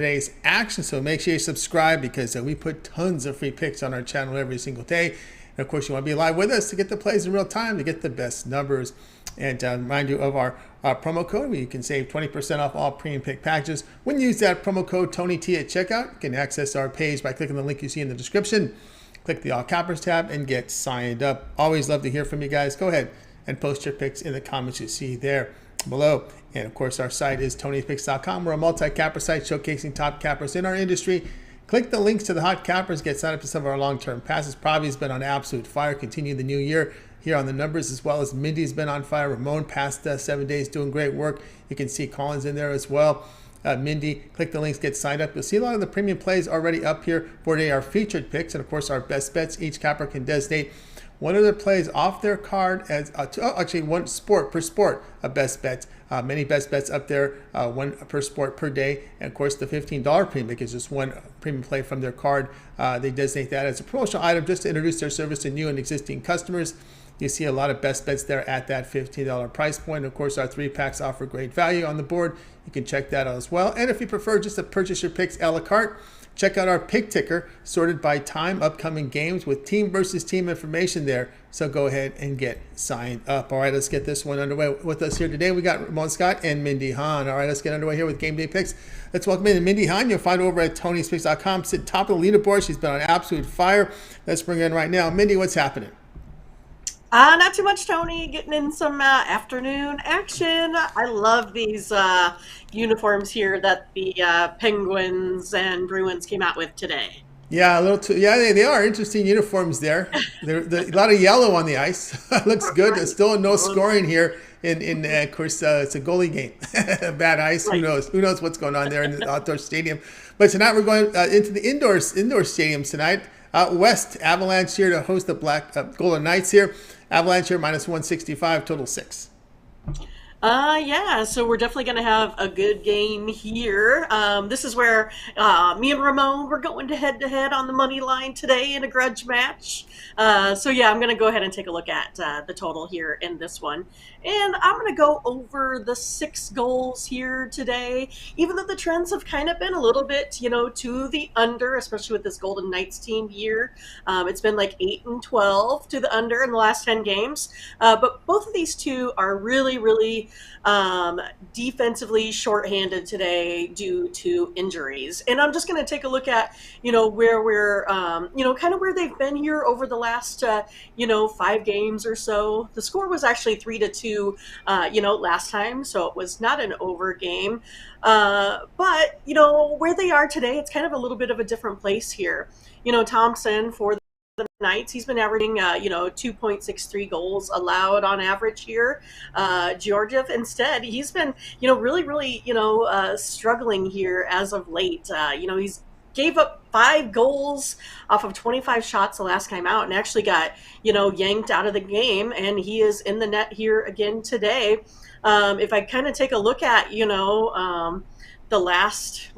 today's action. So make sure you subscribe because we put tons of free picks on our channel every single day. And of course, you want to be live with us to get the plays in real time, to get the best numbers. And remind you of our promo code where you can save 20% off all premium pick packages. When you use that promo code TonyT at checkout, you can access our page by clicking the link you see in the description. Click the All Cappers tab and get signed up. Always love to hear from you guys. Go ahead and post your picks in the comments you see there below. And of course, our site is TonyPicks.com. We're a multi-capper site showcasing top cappers in our industry. Click the links to the hot cappers, get signed up to some of our long-term passes. Probably's been on absolute fire, continue the new year here on the numbers, as well as Mindy's been on fire. Ramon past 7 days doing great work. You can see Collins in there as well. Mindy, click the links, get signed up. You'll see a lot of the premium plays already up here for today, our featured picks, and of course our best bets. Each capper can designate one of their plays off their card as actually one sport per sport, a best bet. Many best bets up there, one per sport per day. And of course, the $15 premium is just one premium play from their card. They designate that as a promotional item just to introduce their service to new and existing customers. You see a lot of best bets there at that $15 price point. Of course, our 3-packs offer great value on the board. You can check that out as well. And if you prefer just to purchase your picks a la carte, check out our pick ticker sorted by time, upcoming games with team versus team information there. So go ahead and get signed up. All right, let's get this one underway. With us here today, we got Ramon Scott and Mindy Hahn. All right, let's get underway here with Game Day Picks. Let's welcome in Mindy Hahn. You'll find her over at Tony'sPicks.com. Sit top of the leaderboard. She's been on absolute fire. Let's bring her in right now. Mindy, what's happening? Not too much, Tony. Getting in some afternoon action. I love these uniforms here that the Penguins and Bruins came out with today. Yeah, a little too. Yeah, they are interesting uniforms there. A lot of yellow on the ice. Looks good. There's still no scoring here. Of course, it's a goalie game. Bad ice. Right. Who knows? Who knows what's going on there in the outdoor stadium? But tonight we're going into the indoor stadiums tonight. Out west, Avalanche here to host the Golden Knights here. Avalanche here minus 165, total 6. Yeah, so we're definitely going to have a good game here. This is where me and Ramon, we're going to head on the money line today in a grudge match. So yeah, I'm going to go ahead and take a look at the total here in this one. And I'm going to go over the 6 goals here today, even though the trends have kind of been a little bit, to the under, especially with this Golden Knights team here. It's been like 8 and 12 to the under in the last 10 games. But both of these two are really defensively shorthanded today due to injuries. And I'm just going to take a look at, where we're, kind of where they've been here over the last, 5 games or so. The score was actually 3-2, last time. So it was not an over game. But, where they are today, it's kind of a little bit of a different place here. Thompson for the Knights, he's been averaging 2.63 goals allowed on average here. Georgiev instead, he's been really struggling here as of late. He's gave up 5 goals off of 25 shots the last time out and actually got yanked out of the game, and he is in the net here again today. If I kind of take a look at the last,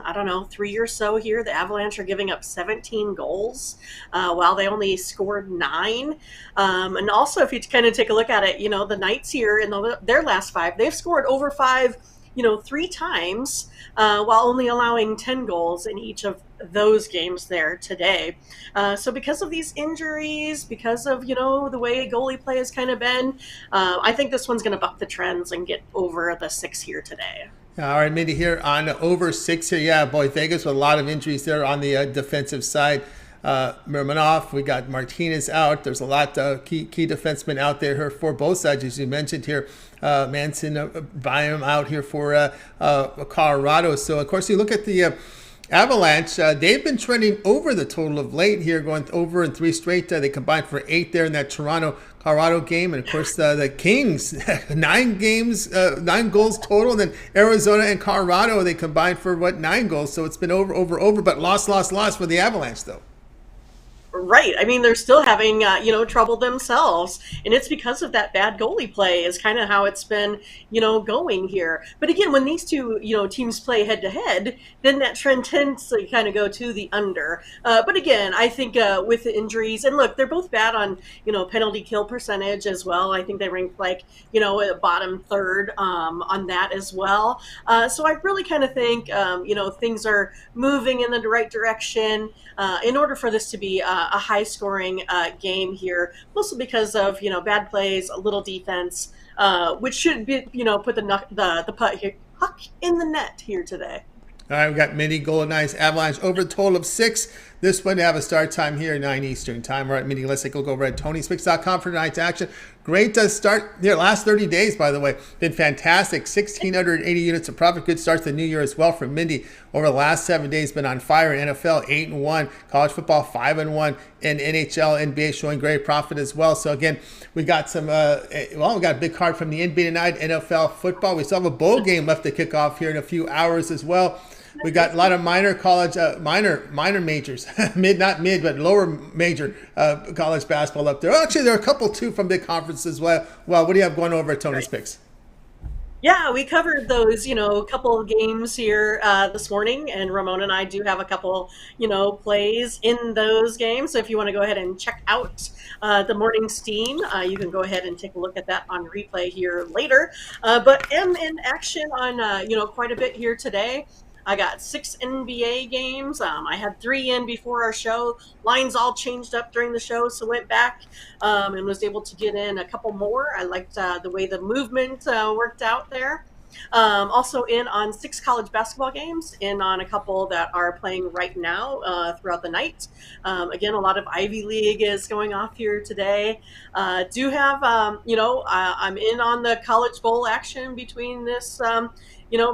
3 or so here, the Avalanche are giving up 17 goals while they only scored 9. And also, if you kind of take a look at it, the Knights here in their last 5, they've scored over 5, 3 times while only allowing 10 goals in each of those games there today. So because of these injuries, because of, the way goalie play has kind of been, I think this one's going to buck the trends and get over the 6 here today. All right, Mindy here on over 6 here. Yeah, boy, Vegas with a lot of injuries there on the defensive side. Mermanov, we got Martinez out. There's a lot of key defensemen out there for both sides, as you mentioned here. Manson, Byam out here for Colorado. So, of course, you look at the Avalanche, they've been trending over the total of late here, going over in 3 straight. They combined for 8 there in that Toronto-Colorado game. And, of course, the Kings, 9 goals total. And then Arizona and Colorado, they combined for, 9 goals. So it's been over. But loss for the Avalanche, though. Right. I mean, they're still having, trouble themselves. And it's because of that bad goalie play is kind of how it's been, going here. But again, when these two, teams play head to head, then that trend tends to kind of go to the under. But again, I think with the injuries, and look, they're both bad on, penalty kill percentage as well. I think they rank like, a bottom third on that as well. So I really kind of think, things are moving in the right direction in order for this to be a high scoring game here, mostly because of, bad plays, a little defense, which should be, put the putt here, puck in the net here today. All right, we got Mini Golden Knights Avalanche over a total of 6. This one to have a start time here, 9 Eastern time. All right, Mini, let's take a look over at TonySpix.com for tonight's action. Great to start here. Last 30 days, by the way, been fantastic. 1,680 units of profit. Good start to the new year as well for Mindy. Over the last 7 days, been on fire in NFL, 8-1. College football, 5-1. And NHL, NBA showing great profit as well. So again, we got some, we got a big card from the NBA tonight, NFL football. We still have a bowl game left to kick off here in a few hours as well. We got a lot of minor college, minor majors, not mid, but lower major college basketball up there. Oh, actually, there are a couple too from big conferences as well. Well, what do you have going over at Tony's Picks? Yeah, we covered those, couple of games here this morning, and Ramon and I do have a couple, plays in those games. So if you want to go ahead and check out the morning steam, you can go ahead and take a look at that on replay here later. But am in action on, quite a bit here today. I got 6 NBA games. I had 3 in before our show. Lines all changed up during the show, so went back and was able to get in a couple more. I liked the way the movement worked out there. Also in on 6 college basketball games, in on a couple that are playing right now throughout the night. Again, a lot of Ivy League is going off here today. Do have, I'm in on the College Bowl action between this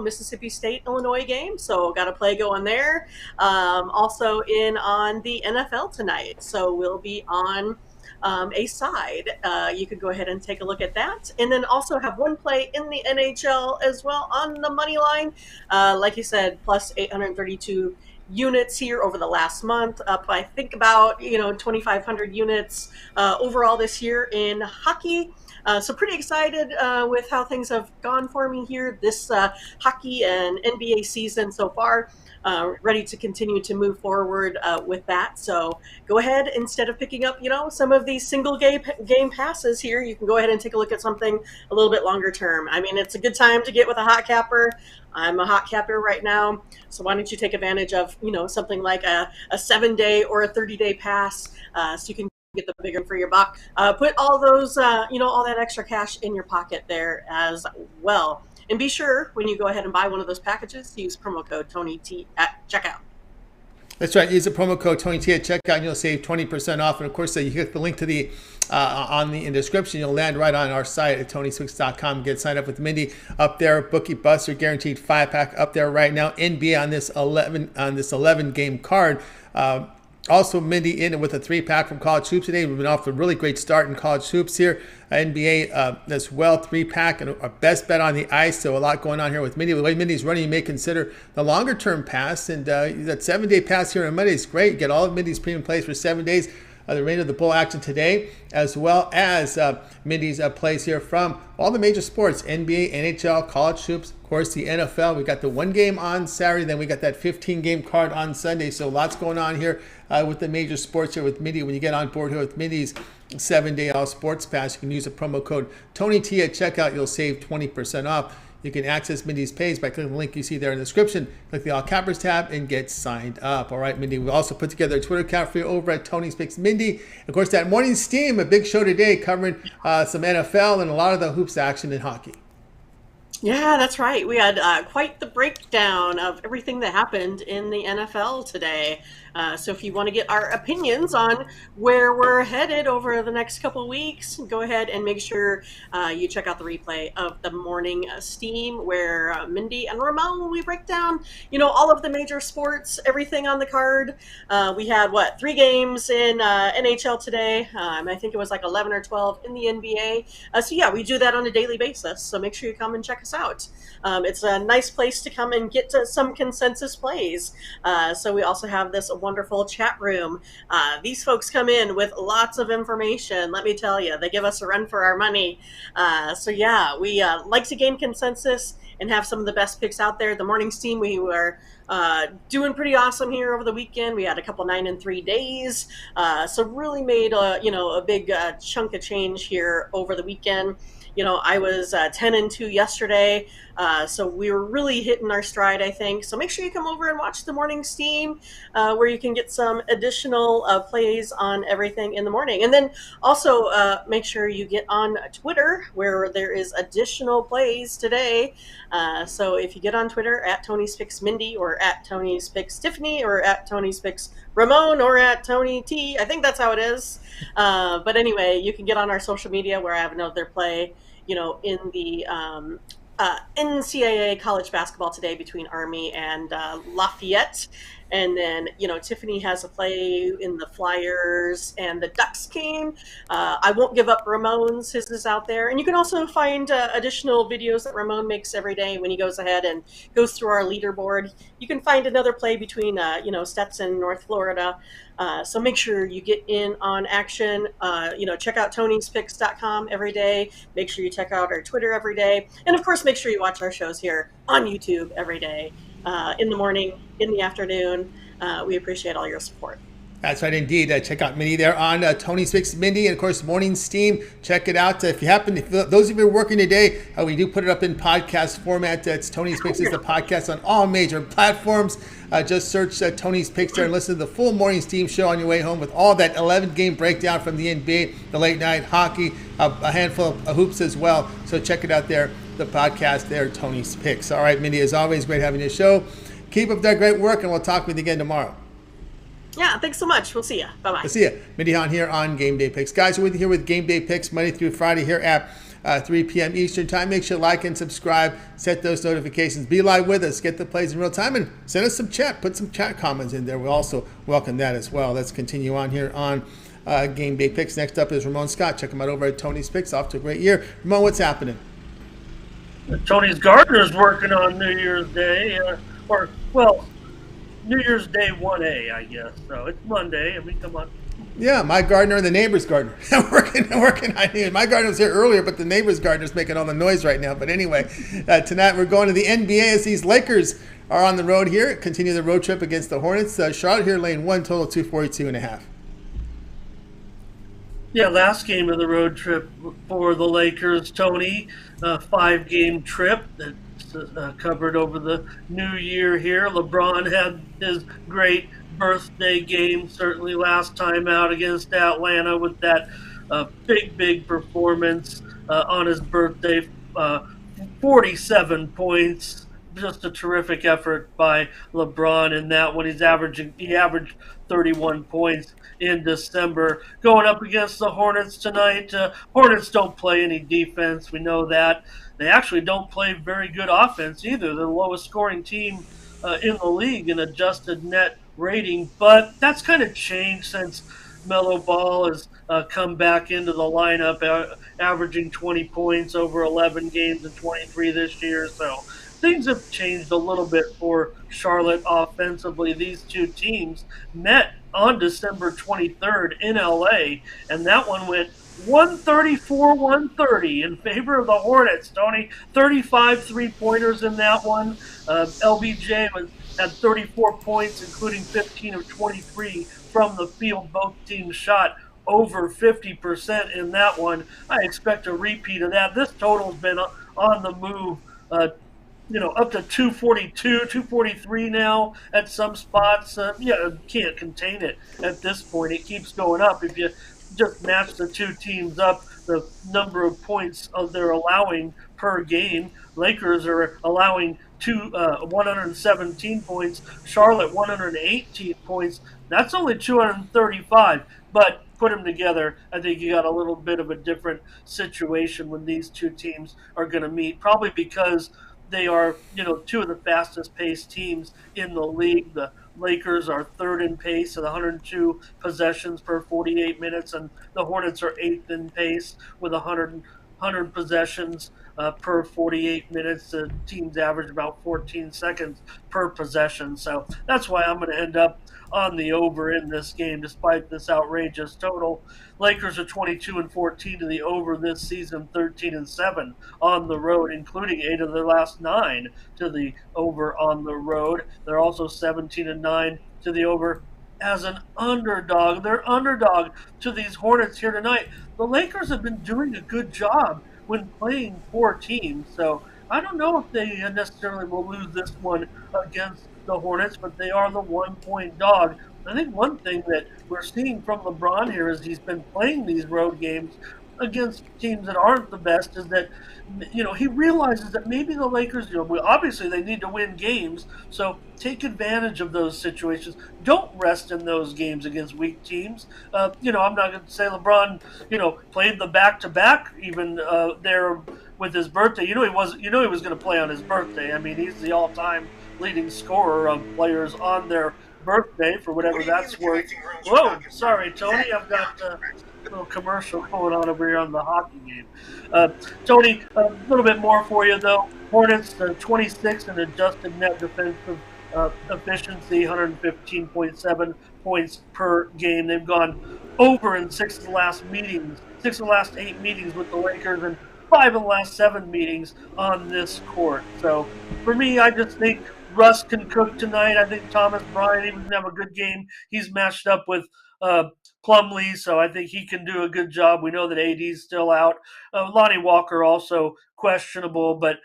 Mississippi State, Illinois game. So got a play going there. Also in on the NFL tonight. So we'll be on a side. You could go ahead and take a look at that. And then also have one play in the NHL as well on the money line. Like you said, plus 832 units here over the last month, up I think about 2,500 units overall this year in hockey. So pretty excited with how things have gone for me here this hockey and NBA season so far. Ready to continue to move forward with that. So go ahead, instead of picking up, some of these single game passes here, you can go ahead and take a look at something a little bit longer term. I mean, it's a good time to get with a hot capper. I'm a hot capper right now. So why don't you take advantage of, something like a 7-day or a 30-day pass so you can get the bigger for your buck. Put all those, all that extra cash in your pocket there as well. And be sure when you go ahead and buy one of those packages to use promo code TonyT at checkout. That's right. Use the promo code TonyT at checkout, and you'll save 20% off. And of course, you click the link to the in the description. You'll land right on our site at TonySwix.com. Get signed up with Mindy up there. Bookie Buster guaranteed 5-pack up there right now. NBA on this 11 game card. Also, Mindy in with a 3-pack from College Hoops today. We've been off a really great start in College Hoops here. NBA as well, 3-pack, and our best bet on the ice. So a lot going on here with Mindy. The way Mindy's running, you may consider the longer-term pass. And that 7-day pass here on Monday is great. You get all of Mindy's premium plays for 7 days. The remainder of the bowl action today, as well as Mindy's plays here from all the major sports, NBA, NHL, College Hoops, of course, the NFL. We got the 1 game on Saturday, then we got that 15-game card on Sunday. So lots going on here with the major sports here with Mindy. When you get on board here with Mindy's 7-day all sports pass, you can use the promo code TonyT at checkout. You'll save 20% off. You can access Mindy's page by clicking the link you see there in the description. Click the All Cappers tab and get signed up. All right, Mindy, we also put together a Twitter account for you over at Tony's Picks Mindy. Of course, that morning steam, a big show today covering some NFL and a lot of the hoops action in hockey. Yeah, that's right. We had quite the breakdown of everything that happened in the NFL today. So if you want to get our opinions on where we're headed over the next couple of weeks, go ahead and make sure you check out the replay of the morning steam where Mindy and Ramon, we break down, all of the major sports, everything on the card. We had, 3 games in NHL today. I think it was like 11 or 12 in the NBA. So yeah, we do that on a daily basis. So make sure you come and check us us out. It's a nice place to come and get to some consensus plays. So we also have this wonderful chat room. These folks come in with lots of information. Let me tell you, they give us a run for our money. So yeah, we like to gain consensus and have some of the best picks out there. The morning's team, we were doing pretty awesome here over the weekend. We had a couple 9-3 days, so really made a big chunk of change here over the weekend. I was 10-2 yesterday, so we were really hitting our stride, I think. So make sure you come over and watch the morning steam, where you can get some additional plays on everything in the morning. And then also make sure you get on Twitter, where there is additional plays today. So if you get on Twitter at Tony's Picks Mindy, or at Tony's Picks Tiffany, or at Tony's Picks Ramon, or at Tony T, I think that's how it is. But anyway, you can get on our social media where I have another play, in the NCAA college basketball today between Army and Lafayette. And then, Tiffany has a play in the Flyers and the Ducks game. I won't give up Ramon's. His is out there. And you can also find additional videos that Ramon makes every day when he goes ahead and goes through our leaderboard. You can find another play between, Stetson, North Florida. So make sure you get in on action. Check out Tony'sPicks.com every day. Make sure you check out our Twitter every day. And, of course, make sure you watch our shows here on YouTube every day. In the morning, in the afternoon. We appreciate all your support. That's right, indeed. Check out Mindy there on Tony's Picks Mindy, and of course Morning Steam. Check it out. If those of you who are working today, we do put it up in podcast format. It's Tony's Picks is the podcast on all major platforms. Just search Tony's Picks there and listen to the full Morning Steam show on your way home with all that 11-game breakdown from the NBA, the late night hockey, a handful of hoops as well. So check it out there, the podcast there, Tony's Picks. All right, Mindy, as always, great having you show. Keep up that great work, and we'll talk with you again tomorrow. Yeah, thanks so much. We'll see you. Bye-bye. We'll see you. Mindy Hahn here on Game Day Picks. Guys, we're with you here with Game Day Picks Monday through Friday here at 3 p.m. Eastern Time. Make sure you like and subscribe. Set those notifications. Be live with us. Get the plays in real time. And send us some chat. Put some chat comments in there. We'll also welcome that as well. Let's continue on here on Game Day Picks. Next up is Ramon Scott. Check him out over at Tony's Picks. Off to a great year. Ramon, what's happening? Tony's Gardener's working on New Year's Day. New Year's Day 1A, I guess. So it's Monday. Come on. Yeah, my gardener and the neighbor's gardener. working on it. My gardener was here earlier, but the neighbor's gardener's making all the noise right now. But anyway, tonight we're going to the NBA as these Lakers are on the road here. Continue the road trip against the Hornets. Charlotte here laying one total 242.5. Yeah, last game of the road trip for the Lakers, Tony. 5-game trip that's covered over the new year here. LeBron had his great birthday game, certainly last time out against Atlanta with that big performance on his birthday. 47 points. Just a terrific effort by LeBron in that one. He averaged 31 points in December. Going up against the Hornets tonight. Hornets don't play any defense. We know that. They actually don't play very good offense either. They're the lowest scoring team in the league in adjusted net rating. But that's kind of changed since Melo Ball has come back into the lineup, averaging 20 points over 11 games and 23 this year. So things have changed a little bit for Charlotte offensively. These two teams met on December 23rd in LA, and that one went 134-130 in favor of the Hornets. Tony, 35 three-pointers in that one. LBJ had 34 points, including 15 of 23 from the field. Both teams shot over 50% in that one. I expect a repeat of that. This total's been on the move, up to 242, 243 now at some spots. Can't contain it at this point. It keeps going up. If you just match the two teams up, the number of points they're allowing per game, Lakers are allowing 117 points, Charlotte 118 points. That's only 235, but put them together, I think you got a little bit of a different situation when these two teams are going to meet, probably because they are, two of the fastest paced teams in the league. The Lakers are third in pace at 102 possessions per 48 minutes, and the Hornets are eighth in pace with 100 possessions per 48 minutes. The teams average about 14 seconds per possession. So that's why I'm going to end up on the over in this game, despite this outrageous total. Lakers are 22-14 to the over this season, 13-7 on the road, including 8 of their last 9 to the over on the road. They're also 17-9 to the over as an underdog. They're underdog to these Hornets here tonight. The Lakers have been doing a good job when playing 4 teams, so I don't know if they necessarily will lose this one against the Hornets, but they are the 1-point dog. I think one thing that we're seeing from LeBron here is he's been playing these road games against teams that aren't the best, is that he realizes that maybe the Lakers, obviously they need to win games, so take advantage of those situations. Don't rest in those games against weak teams. I'm not going to say LeBron, played the back-to-back even there with his birthday. He was going to play on his birthday. I mean, he's the all-time leading scorer of players on their birthday, for whatever that's worth. Whoa, sorry, Tony, I've got a little commercial going on over here on the hockey game. Tony, a little bit more for you, though. Hornets, 26 in adjusted net defensive efficiency, 115.7 points per game. They've gone over in 6 of the last 8 meetings with the Lakers, and 5 of the last 7 meetings on this court. So for me, I just think Russ can cook tonight. I think Thomas Bryant even can have a good game. He's matched up with Plumlee, so I think he can do a good job. We know that AD's still out. Lonnie Walker also questionable, but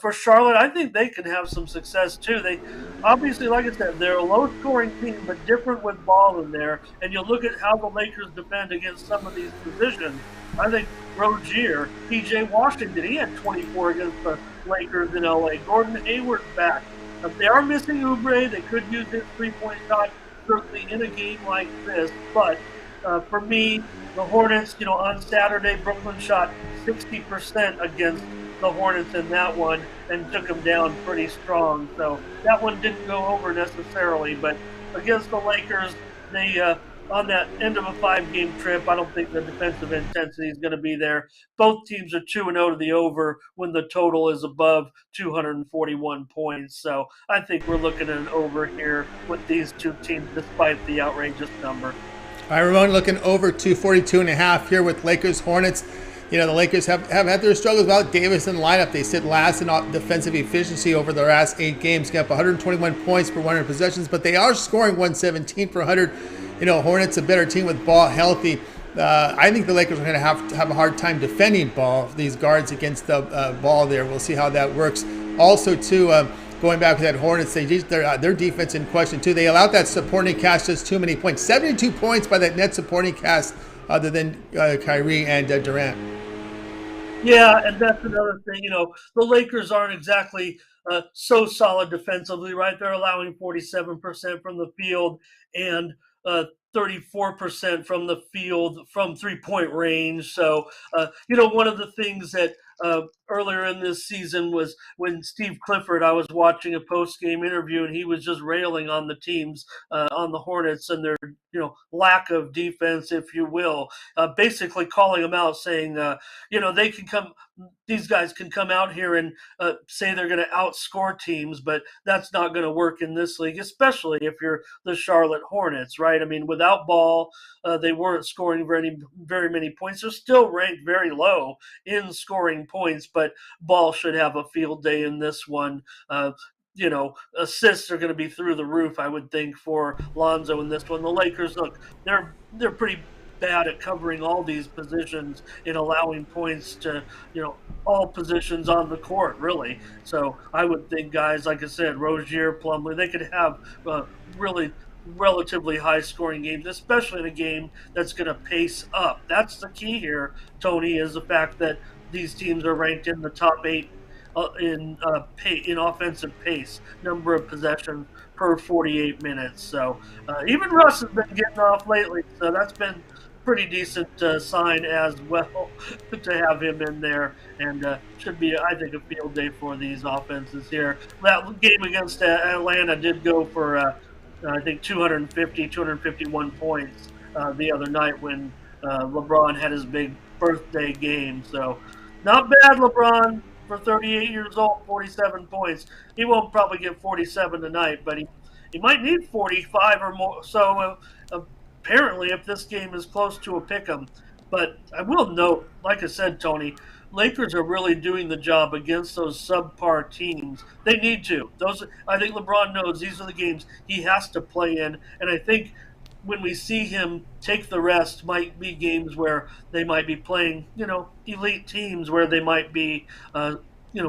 for Charlotte, I think they can have some success too. They obviously, like I said, they're a low-scoring team, but different with ball in there. And you look at how the Lakers defend against some of these positions. I think Rozier, P.J. Washington, he had 24 against the Lakers in L.A. Gordon Hayward's back. If they are missing Oubre, they could use his three-point shot certainly in a game like this. But for me, the Hornets, on Saturday, Brooklyn shot 60% against the Hornets in that one and took them down pretty strong. So that one didn't go over necessarily. But against the Lakers, they on that end of a 5-game trip, I don't think the defensive intensity is going to be there. Both teams are 2-0 to the over when the total is above 241 points. So I think we're looking at an over here with these two teams, despite the outrageous number. All right, Ramon, looking over 242.5 here with Lakers Hornets. The Lakers have had their struggles without Davis in the lineup. They sit last in defensive efficiency over the last 8 games, get up 121 points per 100 possessions, but they are scoring 117 per 100. Hornets a better team with Ball healthy. I think the Lakers are going to have a hard time defending Ball, these guards against the Ball there. We'll see how that works. Also, too, going back to that Hornets, their defense in question, too. They allowed that supporting cast just too many points. 72 points by that net supporting cast other than Kyrie and Durant. Yeah, and that's another thing. The Lakers aren't exactly so solid defensively, right? They're allowing 47% from the field and 34% from the field from 3-point range. So, one of the things that earlier in this season was when Steve Clifford, I was watching a post-game interview, and he was just railing on the teams, on the Hornets and their, lack of defense, if you will, basically calling them out, saying, they can come, these guys can come out here and say they're going to outscore teams, but that's not going to work in this league, especially if you're the Charlotte Hornets, right? I mean, without Ball, they weren't scoring very many points. They're still ranked very low in scoring points, but Ball should have a field day in this one. Assists are going to be through the roof, I would think, for Lonzo in this one. The Lakers, look, they're pretty bad at covering all these positions and allowing points to, all positions on the court, really. So I would think guys, like I said, Rozier, Plumlee, they could have really relatively high scoring games, especially in a game that's going to pace up. That's the key here, Tony, is the fact that these teams are ranked in the top 8 in offensive pace, number of possessions per 48 minutes. So even Russ has been getting off lately, so that's been pretty decent sign as well to have him in there, and should be, I think, a field day for these offenses here. That game against Atlanta did go for, I think, 251 points the other night when LeBron had his big birthday game. So Not bad, LeBron, for 38 years old, 47 points. He won't probably get 47 tonight, but he might need 45 or more. So apparently, if this game is close to a pick 'em. But I will note, like I said, Tony, Lakers are really doing the job against those subpar teams. They need to. I think LeBron knows these are the games he has to play in, and I think when we see him take the rest might be games where they might be playing, elite teams where they might be,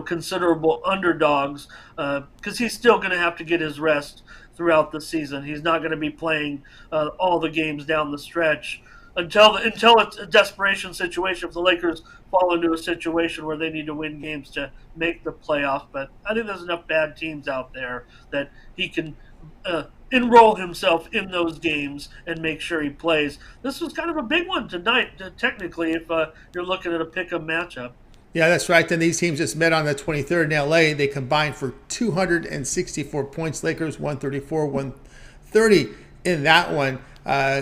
considerable underdogs, because he's still going to have to get his rest throughout the season. He's not going to be playing all the games down the stretch until it's a desperation situation. If the Lakers fall into a situation where they need to win games to make the playoffs, but I think there's enough bad teams out there that he can enroll himself in those games and make sure he plays. This was kind of a big one tonight, technically, if you're looking at a pick-em matchup. Yeah, that's right. Then these teams just met on the 23rd in LA. They combined for 264 points. Lakers 134, 130 in that one,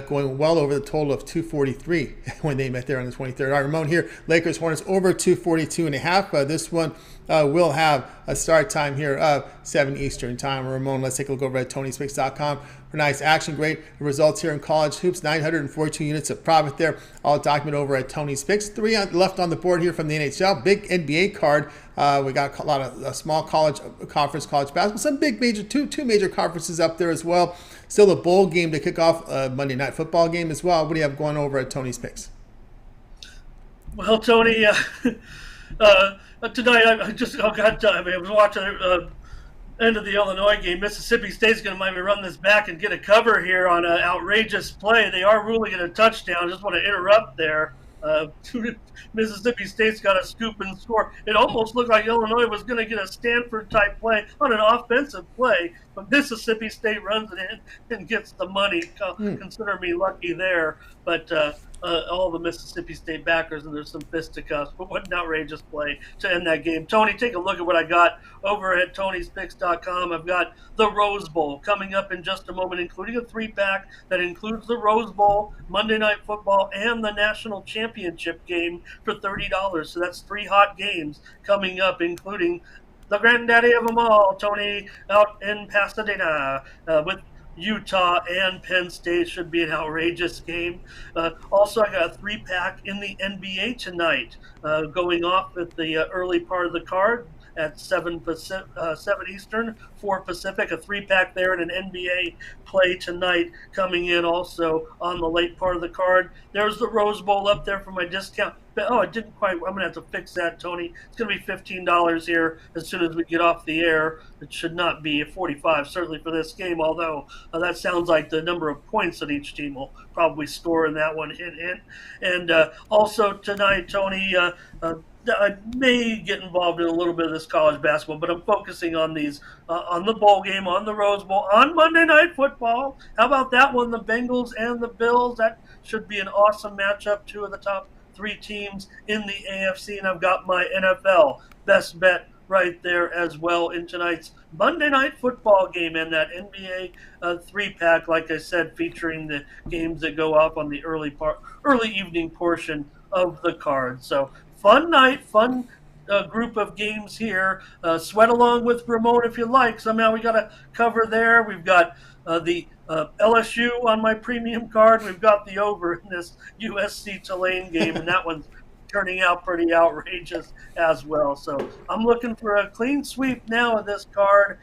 going well over the total of 243 when they met there on the 23rd. All right, Ramon here. Lakers Hornets over 242 and a half. This one will have a start time here of 7 Eastern time. Ramon, let's take a look over at TonySpicks.com for nice action. Great results here in college hoops. 942 units of profit there. All documented over at Tony's Picks. 3 left on the board here from the NHL. Big NBA card. We got a lot of small college conference college basketball. Some big major two major conferences up there as well. Still a bowl game to kick off Monday Night Football game as well. What do you have going over at Tony's Picks? Well, Tony, tonight I was watching end of the Illinois game. Mississippi State's going to maybe run this back and get a cover here on an outrageous play. They are ruling it a touchdown. Just want to interrupt there. Mississippi State's got a scoop and score. It almost looked like Illinois was going to get a Stanford-type play on an offensive play, but Mississippi State runs it in and gets the money. Consider me lucky there. But all the Mississippi State backers, and there's some fisticuffs. But what an outrageous play to end that game. Tony, take a look at what I got over at Tony'sPicks.com. I've got the Rose Bowl coming up in just a moment, including a 3-pack that includes the Rose Bowl, Monday Night Football, and the National Championship game for $30. So that's 3 hot games coming up, including the granddaddy of them all, Tony, out in Pasadena with Utah and Penn State. Should be an outrageous game. Also, I got a 3-pack in the NBA tonight, going off at the early part of the card at 7 Eastern, 4 Pacific, a 3-pack there and an NBA play tonight coming in also on the late part of the card. There's the Rose Bowl up there for my discount. It didn't quite. I'm going to have to fix that, Tony. It's going to be $15 here as soon as we get off the air. It should not be $45, certainly for this game, although that sounds like the number of points that each team will probably score in that one. And also tonight, Tony, I may get involved in a little bit of this college basketball, but I'm focusing on these, on the bowl game, on the Rose Bowl, on Monday Night Football. How about that one, the Bengals and the Bills? That should be an awesome matchup, 2 of the top 3 teams in the AFC, and I've got my NFL best bet right there as well in tonight's Monday Night Football game and that NBA 3-pack, like I said, featuring the games that go off on the early evening portion of the card. So fun night, fun group of games here. Sweat along with Ramon if you like. Somehow we got to cover there. We've got the LSU on my premium card. We've got the over in this USC Tulane game, and that one's turning out pretty outrageous as well. So I'm looking for a clean sweep now of this card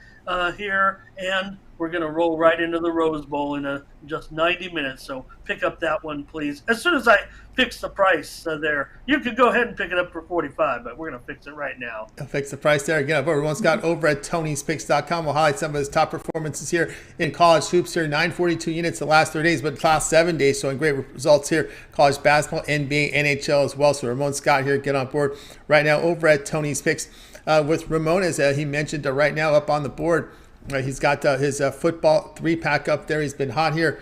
here, and we're going to roll right into the Rose Bowl in just 90 minutes. So pick up that one, please. As soon as I fix the price there, you could go ahead and pick it up for $45, but we're going to fix it right now. I'll fix the price there. Again, everyone's got over at Tony'sPicks.com. We'll highlight some of his top performances here in college hoops here. 942 units the last 3 days, but the last 7 days showing great results here. College basketball, NBA, NHL as well. So Ramon Scott here, get on board right now over at Tony's Picks with Ramon, as he mentioned right now up on the board. He's got his football 3-pack up there. He's been hot here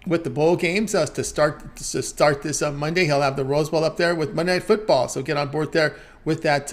with the bowl games to start this Monday. He'll have the Rose Bowl up there with Monday Night Football. So get on board there with that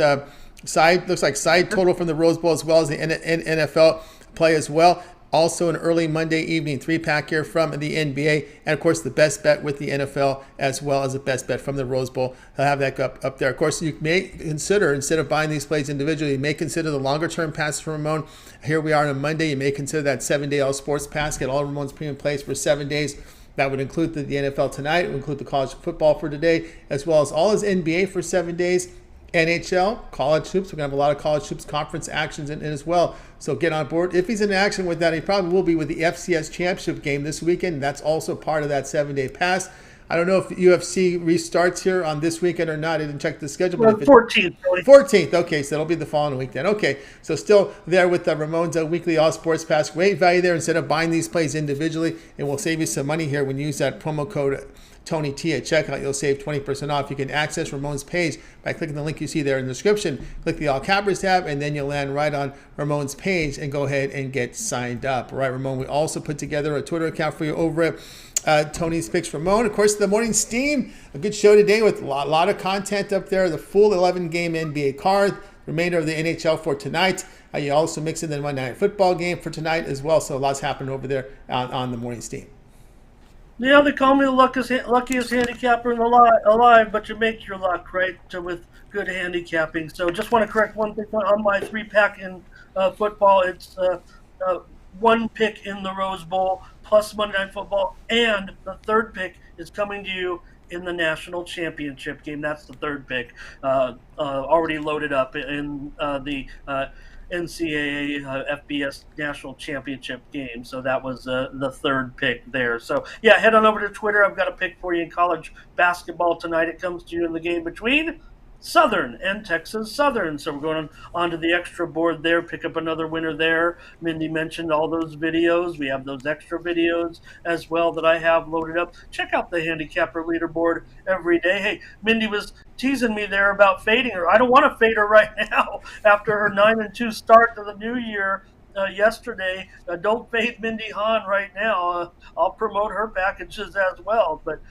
side total from the Rose Bowl as well as the NFL play as well. Also, an early Monday evening 3-pack here from the NBA. And of course, the best bet with the NFL, as well as the best bet from the Rose Bowl. I'll have that up there. Of course, you may consider, instead of buying these plays individually, you may consider the longer term pass for Ramon. Here we are on a Monday. You may consider that 7-day all sports pass. Get all Ramon's premium plays for 7 days. That would include the NFL tonight. It would include the college football for today, as well as all his NBA for 7 days. NHL, college hoops. We're going to have a lot of college hoops conference actions in as well. So get on board. If he's in action with that, he probably will be with the FCS championship game this weekend. That's also part of that 7-day pass. I don't know if UFC restarts here on this weekend or not. I didn't check the schedule. But 14th. 14th. Okay, so it'll be the following week then. Okay, so still there with the Ramon's weekly all sports pass. Great value there instead of buying these plays individually. And we'll save you some money here when you use that promo code Tony T at checkout. You'll save 20% off. You can access Ramon's page by clicking the link you see there in the description. Click the All Cappers tab, and then you'll land right on Ramon's page and go ahead and get signed up. All right, Ramon, we also put together a Twitter account for you over at Tony's Picks Ramon. Of course, the morning steam, a good show today with a lot of content up there. The full 11-game NBA card, remainder of the NHL for tonight. You also mix in the Monday Night Football game for tonight as well. So lots happening over there on the morning steam. Yeah, they call me the luckiest handicapper alive, but you make your luck, right, with good handicapping. So just want to correct one thing on my 3-pack in football. It's one pick in the Rose Bowl plus Monday Night Football, and the third pick is coming to you in the national championship game. That's the third pick, already loaded up in the NCAA FBS National Championship game. So that was the third pick there. So, yeah, head on over to Twitter. I've got a pick for you in college basketball tonight. It comes to you in the game between Southern and Texas Southern. So we're going on to the extra board there, pick up another winner there. Mindy mentioned all those videos. We have those extra videos as well that I have loaded up. Check out the handicapper leaderboard every day. Hey, Mindy was teasing me there about fading her. I don't want to fade her right now after her 9-2 start to the new year. Yesterday. Don't fade Mindy Hahn right now. I'll promote her packages as well. But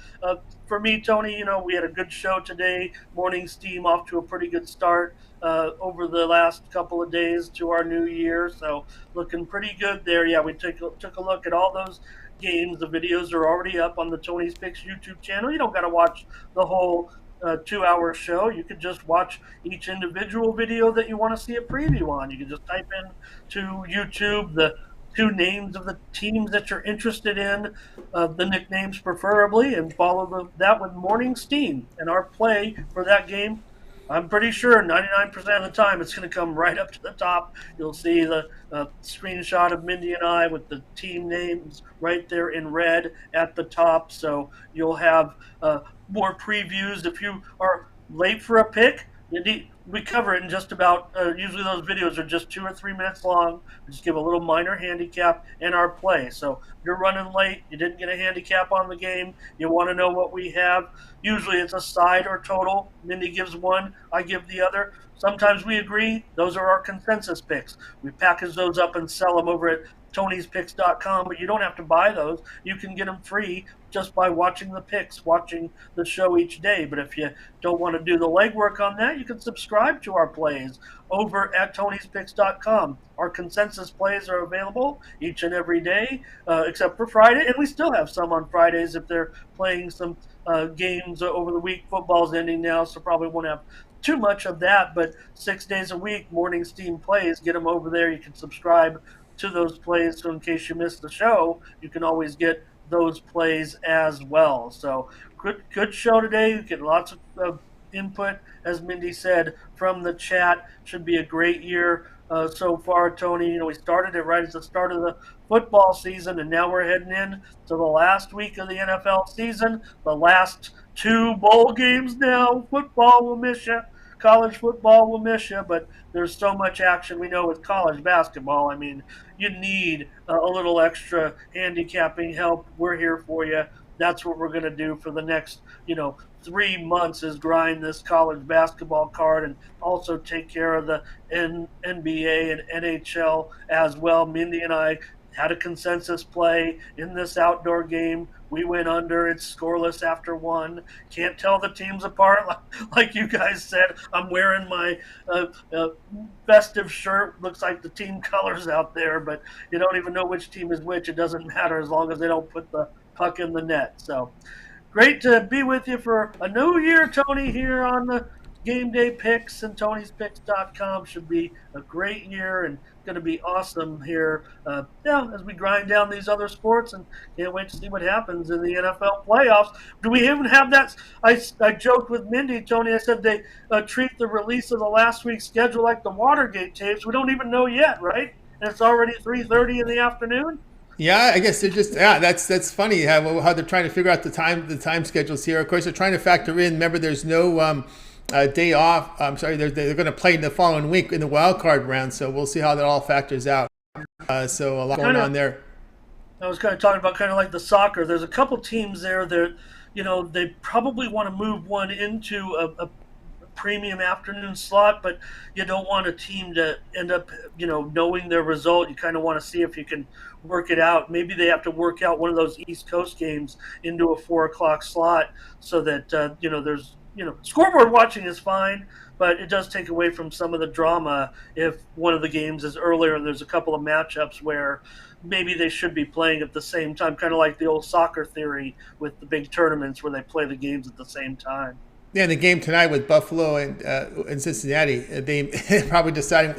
for me, Tony, we had a good show today. Morning steam off to a pretty good start over the last couple of days to our new year. So looking pretty good there. Yeah, we took a look at all those games. The videos are already up on the Tony's Picks YouTube channel. You don't got to watch the whole 2-hour show. You could just watch each individual video that you want to see a preview on. You can just type in to YouTube the 2 names of the teams that you're interested in, the nicknames preferably, and follow that with Morning Steam. And our play for that game, I'm pretty sure 99% of the time it's going to come right up to the top. You'll see the screenshot of Mindy and I with the team names right there in red at the top. So you'll have more previews. If you are late for a pick, we cover it in just about, usually those videos are just 2 or 3 minutes long. We just give a little minor handicap in our play. So if you're running late, you didn't get a handicap on the game, you want to know what we have. Usually it's a side or total. Mindy gives one, I give the other. Sometimes we agree. Those are our consensus picks. We package those up and sell them over at Tony'sPicks.com, but you don't have to buy those. You can get them free just by watching the picks, watching the show each day. But if you don't want to do the legwork on that, you can subscribe to our plays over at Tony'sPicks.com. Our consensus plays are available each and every day, except for Friday, and we still have some on Fridays if they're playing some games over the week. Football's ending now, so probably won't have too much of that, but 6 days a week, Morning Steam plays, get them over there. You can subscribe to those plays, so in case you missed the show, you can always get those plays as well. So good show today. You get lots of input, as Mindy said, from the chat. Should be a great year so far, Tony. We started it right at the start of the football season, and now we're heading in to the last week of the NFL season, the last 2 bowl games now. Football will miss you. College football will miss you, but there's so much action we know with college basketball. I mean, you need a little extra handicapping help. We're here for you. That's what we're going to do for the next, 3 months is grind this college basketball card and also take care of the NBA and NHL as well. Mindy and I had a consensus play in this outdoor game. We went under. It's scoreless after one. Can't tell the teams apart. Like you guys said, I'm wearing my festive shirt. Looks like the team colors out there, but you don't even know which team is which. It doesn't matter as long as they don't put the puck in the net. So great to be with you for a new year, Tony, here on the Game Day Picks, and Tony'sPicks.com. Should be a great year and going to be awesome here as we grind down these other sports, and can't wait to see what happens in the NFL playoffs. Do we even have that? I joked with Mindy, Tony. I said they treat the release of the last week's schedule like the Watergate tapes. We don't even know yet, right? And it's already 3:30 in the afternoon. Yeah, I guess they're just that's funny how they're trying to figure out the time schedules here. Of course, they're trying to factor in. Remember, there's no day off. I'm sorry, they're going to play in the following week in the wild card round, so we'll see how that all factors out. So a lot going on there. I was kind of talking about kind of like the soccer. There's a couple teams there that, they probably want to move one into a premium afternoon slot, but you don't want a team to end up, knowing their result. You kind of want to see if you can work it out. Maybe they have to work out one of those East Coast games into a 4:00 slot so that, there's, scoreboard watching is fine, but it does take away from some of the drama if one of the games is earlier and there's a couple of matchups where maybe they should be playing at the same time, kind of like the old soccer theory with the big tournaments where they play the games at the same time. Yeah, the game tonight with Buffalo and Cincinnati, they probably deciding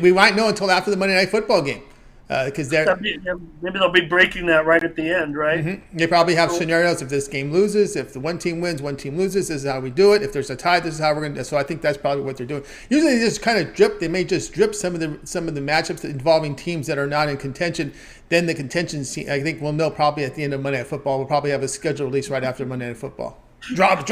we might know until after the Monday Night Football game. Because maybe they'll be breaking that right at the end, right? Mm-hmm. They probably have scenarios if this game loses, if the one team wins, one team loses. This is how we do it. If there's a tie, this is how we're going to. So I think that's probably what they're doing. Usually, they just kind of drip. They may just drip some of the matchups involving teams that are not in contention. Then the contention, I think, we'll know probably at the end of Monday Night Football. We'll probably have a schedule release right after Monday Night Football. Drama.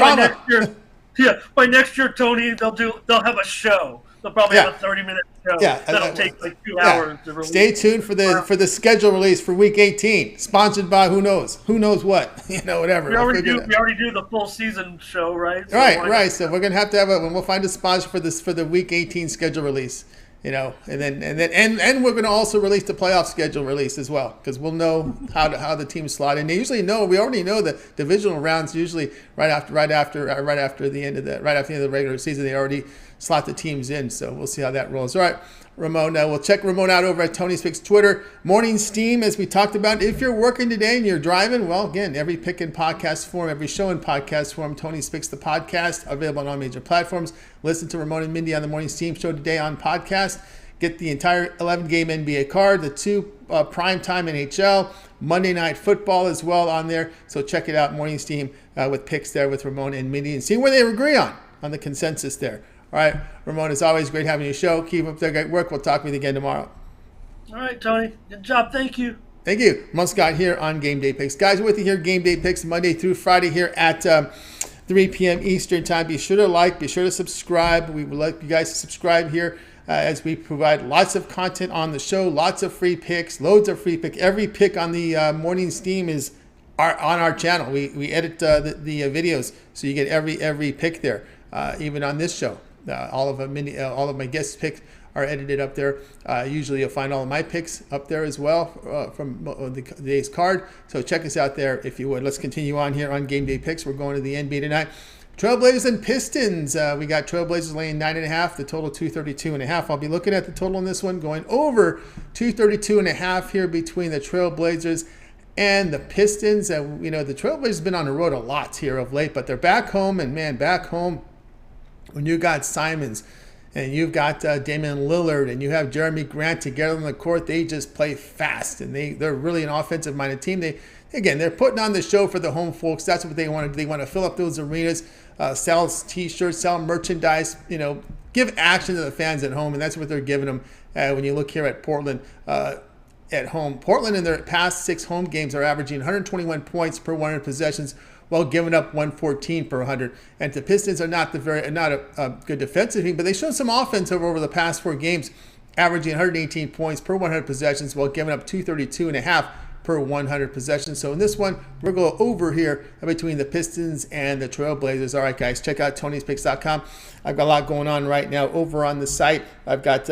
By next year, Tony, they'll have a show. They'll probably have a 30-minute show. Yeah, that'll take like 2 hours to release. Stay tuned for the schedule release for Week 18. Sponsored by who knows what, whatever. We already do the full season show, right? So right. So we're gonna have to have we'll find a sponsor for the Week 18 schedule release. And then we're going to also release the playoff schedule release as well, because we'll know how the teams slot in. They usually know. We already know the divisional rounds usually right after the end of the regular season. They already slot the teams in, so we'll see how that rolls. All right, Ramon. We'll check Ramon out over at Tony's Picks Twitter. Morning Steam, as we talked about. If you're working today and you're driving, well, again, every pick in podcast form, every show in podcast form, Tony's Picks the podcast, available on all major platforms. Listen to Ramon and Mindy on the Morning Steam show today on podcast. Get the entire 11-game NBA card, the 2 primetime NHL, Monday Night Football as well on there. So check it out, Morning Steam, with picks there with Ramon and Mindy, and see where they agree on the consensus there. All right, Ramon, it's always great having you show. Keep up the great work. We'll talk with you again tomorrow. All right, Tony. Good job. Thank you. Thank you. Ramon Scott here on Game Day Picks. Guys, we're with you here, Game Day Picks, Monday through Friday here at 3 p.m. Eastern Time. Be sure to subscribe. We would like you guys to subscribe here as we provide lots of content on the show, lots of free picks, loads of free picks. Every pick on the Morning Steam is on our channel. We edit the videos, so you get every pick there, even on this show. All of my guest picks are edited up there. Usually you'll find all of my picks up there as well from the day's card. So check us out there if you would. Let's continue on here on Game Day Picks. We're going to the NBA tonight. Trailblazers and Pistons. We got Trailblazers laying 9.5. The total 232.5. I'll be looking at the total on this one, going over 232.5 here between the Trailblazers and the Pistons. The Trailblazers have been on the road a lot here of late, but they're back home, and man, back home when you got Simons and you've got Damian Lillard and you have Jeremy Grant together on the court, they just play fast, and they're really an offensive-minded team. They're putting on the show for the home folks. That's what they want to do. They want to fill up those arenas, sell T-shirts, sell merchandise, give action to the fans at home, and that's what they're giving them when you look here at Portland at home. Portland in their past 6 home games are averaging 121 points per 100 possessions, while giving up 114 per 100. And the Pistons are not a good defensive team, but they showed some offense over the past 4 games, averaging 118 points per 100 possessions, while giving up 232.5 per 100 possessions. So in this one, we're going over here between the Pistons and the Trailblazers. All right, guys, check out Tony'sPicks.com. I've got a lot going on right now over on the site. I've got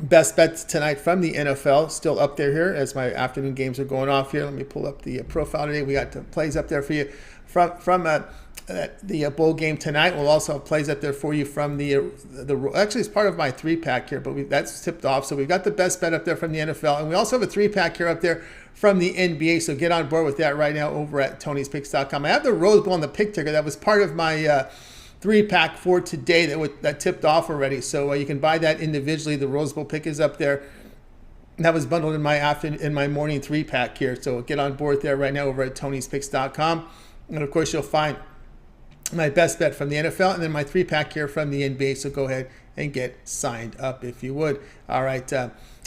best bets tonight from the NFL still up there here as my afternoon games are going off here. Let me pull up the profile today. We got the plays up there for you from the bowl game tonight. We'll also have plays up there for you from the actually it's part of my 3-pack here, but that's tipped off. So we've got the best bet up there from the NFL, and we also have a 3-pack here up there from the NBA. So get on board with that right now over at Tony'sPicks.com. I have the Rose Bowl on the pick ticker. That was part of my 3-pack for today that tipped off already. So you can buy that individually. The Rose Bowl pick is up there. That was bundled in my morning 3-pack here. So get on board there right now over at Tony'sPicks.com. And of course, you'll find my best bet from the NFL and then my 3-pack here from the NBA. So go ahead and get signed up if you would. All right.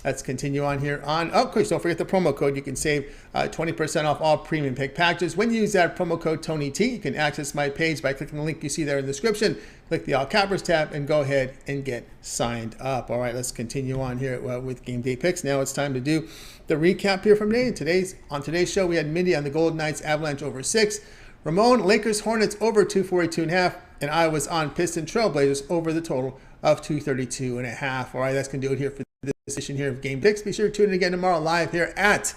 Let's continue on here. Of course, don't forget the promo code. You can save 20% off all premium pick packages. When you use that promo code TonyT, you can access my page by clicking the link you see there in the description. Click the All Cappers tab and go ahead and get signed up. All right, let's continue on here with game day picks. Now it's time to do the recap here from today. On today's show, we had Mindy on the Golden Knights Avalanche over 6. Ramon, Lakers Hornets over 242.5. And I was on Piston Trailblazers over the total of 232.5. All right, that's going to do it here for this edition here of Game Picks. Be sure to tune in again tomorrow live here at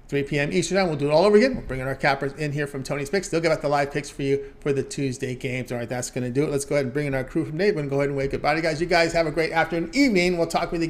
3 p.m. Eastern Time. We'll do it all over again. We'll bring in our cappers in here from Tony's Picks. They'll give out the live picks for you for the Tuesday games. All right, that's going to do it. Let's go ahead and bring in our crew from Nate. We're going to go ahead and wave goodbye to you guys. You guys have a great afternoon, evening. We'll talk with you